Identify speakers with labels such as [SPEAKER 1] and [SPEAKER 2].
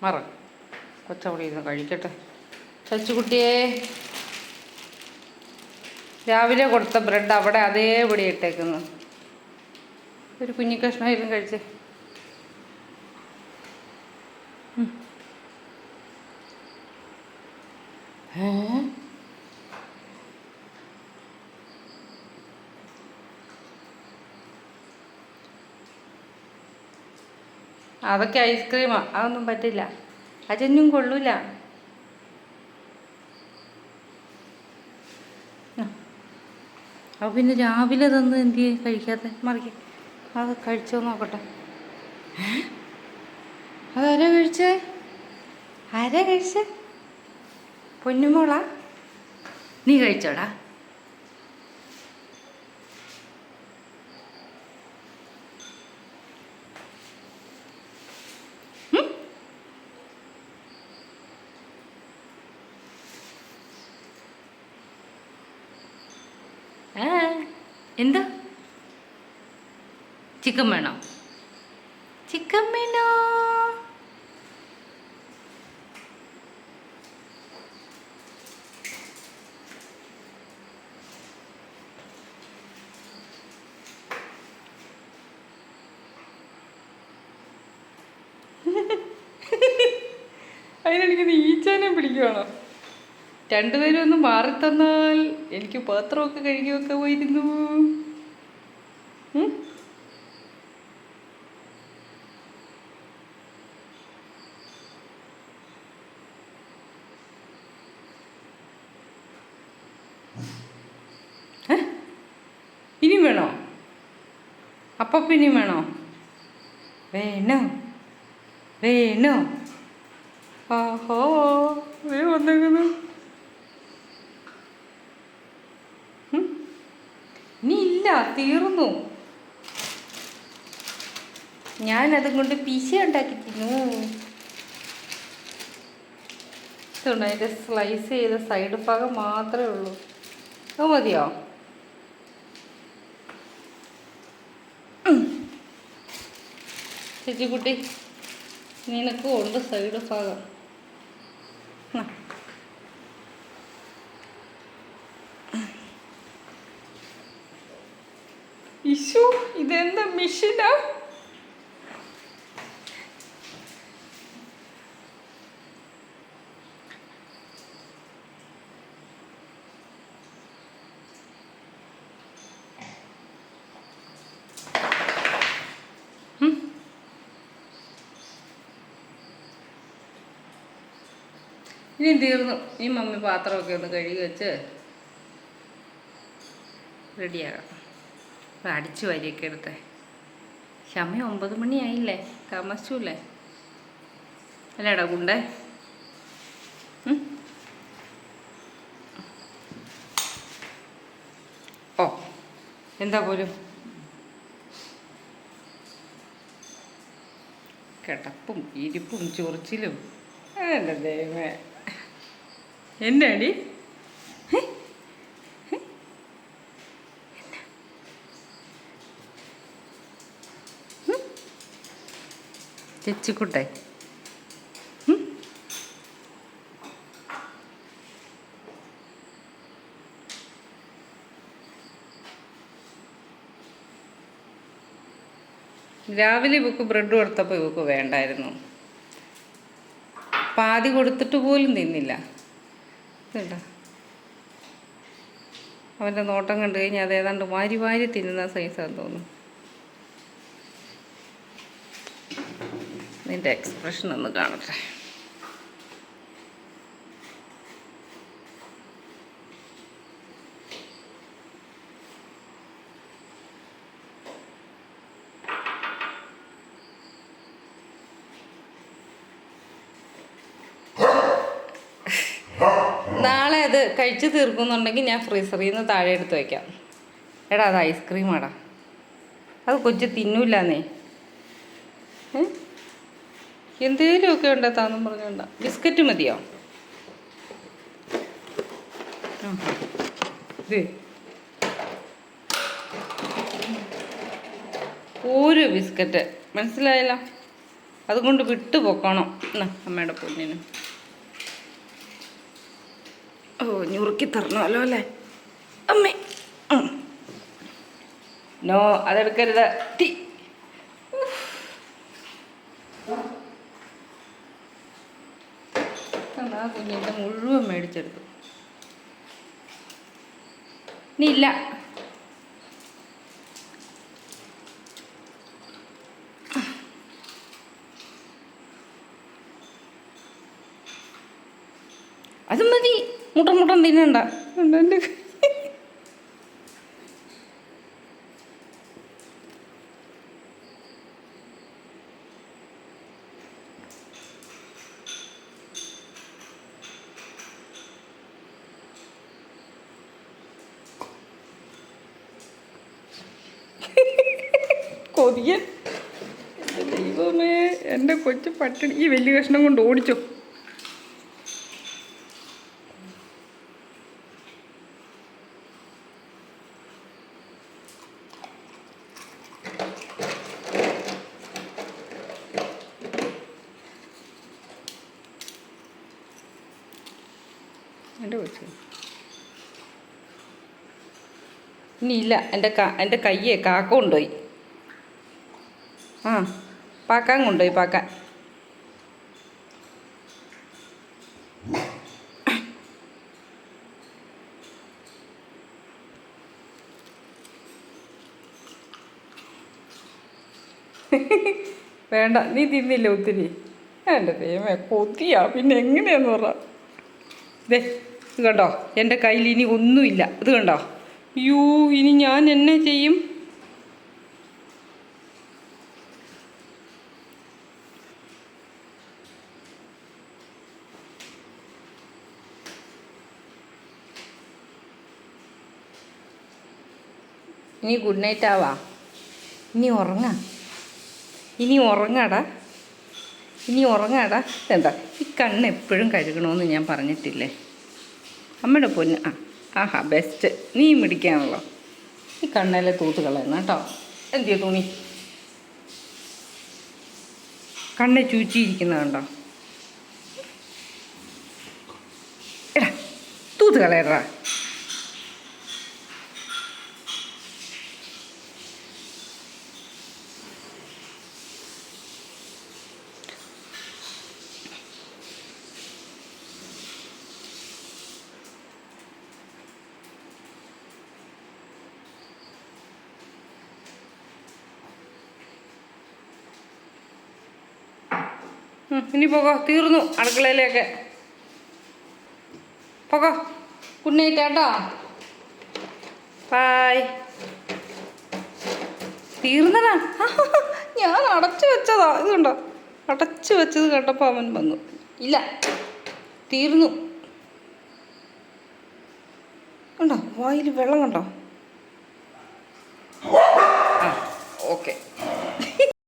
[SPEAKER 1] മറ കൊച്ചവിടെ ഇരുന്ന് കഴിക്കട്ടെ. ചച്ചുകുട്ടിയെ രാവിലെ കൊടുത്ത ബ്രെഡ് അവിടെ അതേപടി ഇട്ടേക്കുന്നു. ഒരു കുഞ്ഞി കഷ്ണമായിരുന്നു കഴിച്ചേ. അതൊക്കെ ഐസ്ക്രീമാണ്, അതൊന്നും പറ്റില്ല. അതൊന്നും കൊള്ളൂല. അപ്പോൾ പിന്നെ രാവിലെ തന്ന് എന്ത് കഴിക്കാത്ത മറിക്ക്. അത് കഴിച്ചോ നോക്കട്ടെ. അതാരാ കഴിച്ചേ? ആരാ കഴിച്ചേ? പൊന്നുമോളാ, നീ കഴിച്ചോടാ? എന്താ ചിക്കൻ വേണോ? ചിക്കൻ വേണോ? അതിനെനിക്ക് ഈച്ചാനെ പിടിക്കുവാണോ? രണ്ടുപേരും ഒന്ന് മാറി തന്നാൽ എനിക്ക് പാത്രമൊക്കെ കഴുകിയൊക്കെ പോയിരുന്നു. ഇനിയും വേണോ? അപ്പം ഇനിയും വേണോ? വേണോ വേണോ? ആഹോ വന്നേക്കുന്നു. ഇനി ഇല്ല, തീർന്നു. ഞാനതും കൊണ്ട് പിശ ഉണ്ടാക്കിക്കുന്നു. ഇതുണ്ട്, അതിൻ്റെ സ്ലൈസ് ചെയ്ത സൈഡ് ഭാഗം മാത്രമേ ഉള്ളൂ. അത് മതിയോ? ചേച്ചിക്കുട്ടി, നിനക്ക് ഉണ്ട് സൈഡ് ഭാഗം. ഇശു, ഇതെന്താ മെഷീനാ? ഇനി തീർന്നു. ഈ മമ്മി പാത്രമൊക്കെ ഒന്ന് കഴുകി വെച്ച് റെഡിയാകാം. അടിച്ചു വാരിയൊക്കെ എടുത്തേ. സമയം 9 മണിയായില്ലേ? താമസിച്ചൂല്ലേ? അല്ലേടാ ഗുണ്ടേ? ഓ, എന്താ പോലും കിടപ്പും ഇരിപ്പും ചൊറിച്ചിലും. എൻ്റെ ദൈവമേ, എന്നാടി? ചേച്ചിക്കുട്ടെ, രാവിലെ ഇവക്ക് ബ്രെഡ് കൊടുത്തപ്പോൾ ഇവക്ക് വേണ്ടായിരുന്നു. പാതി കൊടുത്തിട്ട് പോലും തിന്നില്ല. കേട്ടോ, അവൻ്റെ നോട്ടം കണ്ടു കഴിഞ്ഞാൽ അത് ഏതാണ്ട് വാരി വാരി തിന്നുന്ന സൈസാന്ന് തോന്നുന്നു. നിൻ്റെ എക്സ്പ്രഷൻ ഒന്ന് കാണട്ടെ. നാളെ അത് കഴിച്ച് തീർക്കുന്നുണ്ടെങ്കിൽ ഞാൻ ഫ്രീസറിൽ നിന്ന് താഴെ എടുത്ത് വയ്ക്കാം. എടാ, അത് ഐസ്ക്രീമാടാ, അത് കൊച്ചു തിന്നൂല്ലാന്നേ. എന്തേലുമൊക്കെ ഉണ്ടാത്താന്നും പറഞ്ഞോണ്ട. ബിസ്ക്കറ്റ് മതിയോ? ഒരു ബിസ്ക്കറ്റ്, മനസ്സിലായല്ലോ? അതുകൊണ്ട് വിട്ടു പൊക്കണം അമ്മയുടെ പൊന്നിന്. ഓ ഞുറുക്കി തരണമല്ലോ അല്ലേ അമ്മേ. നോ അതെടുക്കരുത്. ടീ ആ കുഞ്ഞിൻ്റെ മുഴുവൻ മേടിച്ചെടുത്തു. ഇനി ഇല്ല. അത് മതി, മുട്ടൻ തിന്നണ്ട. എൻ്റെ കൊതിയൻ. ദൈവമേ, എൻ്റെ കൊച്ചു പട്ടിണി. ഈ വലിയ കഷ്ണം കൊണ്ട് ഓടിച്ചോ. എൻ്റെ കൊച്ചു ഇനിയില്ല. എൻ്റെ കയ്യെ കാക്ക കൊണ്ടുപോയി. ആ പാക്കാൻ കൊണ്ടുപോയി, പാക്കാൻ. വേണ്ട, നീ തിന്നില്ല ഒത്തിരി. എൻ്റെ ദൈവമേ, കൊതിയാ. പിന്നെ എങ്ങനെയാന്ന് പറ. ദേ ഇത് കണ്ടോ, എൻ്റെ കയ്യിൽ ഇനി ഒന്നുമില്ല. ഇത് കണ്ടോ. അയ്യോ, ഇനി ഞാൻ എന്നെ ചെയ്യും? ഇനി ഗുഡ് നൈറ്റ് ആവാ. ഇനി ഉറങ്ങാം. ഇനി ഉറങ്ങാടാ. എന്താ ഈ കണ്ണ് എപ്പോഴും കഴുകണമെന്ന് ഞാൻ പറഞ്ഞിട്ടില്ലേ അമ്മയുടെ പൊന്ന്? ആഹാ ബെസ്റ്റ്. നീ മിടിക്കാണല്ലോ. ഈ കണ്ണെല്ലാം തൂത്ത് കളയുന്ന കേട്ടോ. എന്തിയോ തുണി കണ്ണെ ചൂച്ചിയിരിക്കുന്ന കണ്ടോ. എടാ തൂത്ത് കളയടാ. ഇനി പോകോ, തീർന്നു അടുക്കളയിലേക്ക്. പോകോ. ഗുഡ് നൈറ്റ് കേട്ടോ. ബായ്. തീർന്നടാ. ഞാൻ അടച്ചു വെച്ചതാ. ഇതുണ്ടോ, അടച്ചു വെച്ചത് കേട്ടപ്പോൾ അവൻ വന്നു. ഇല്ല, തീർന്നു. കണ്ടോ വായിൽ വെള്ളം കണ്ടോ.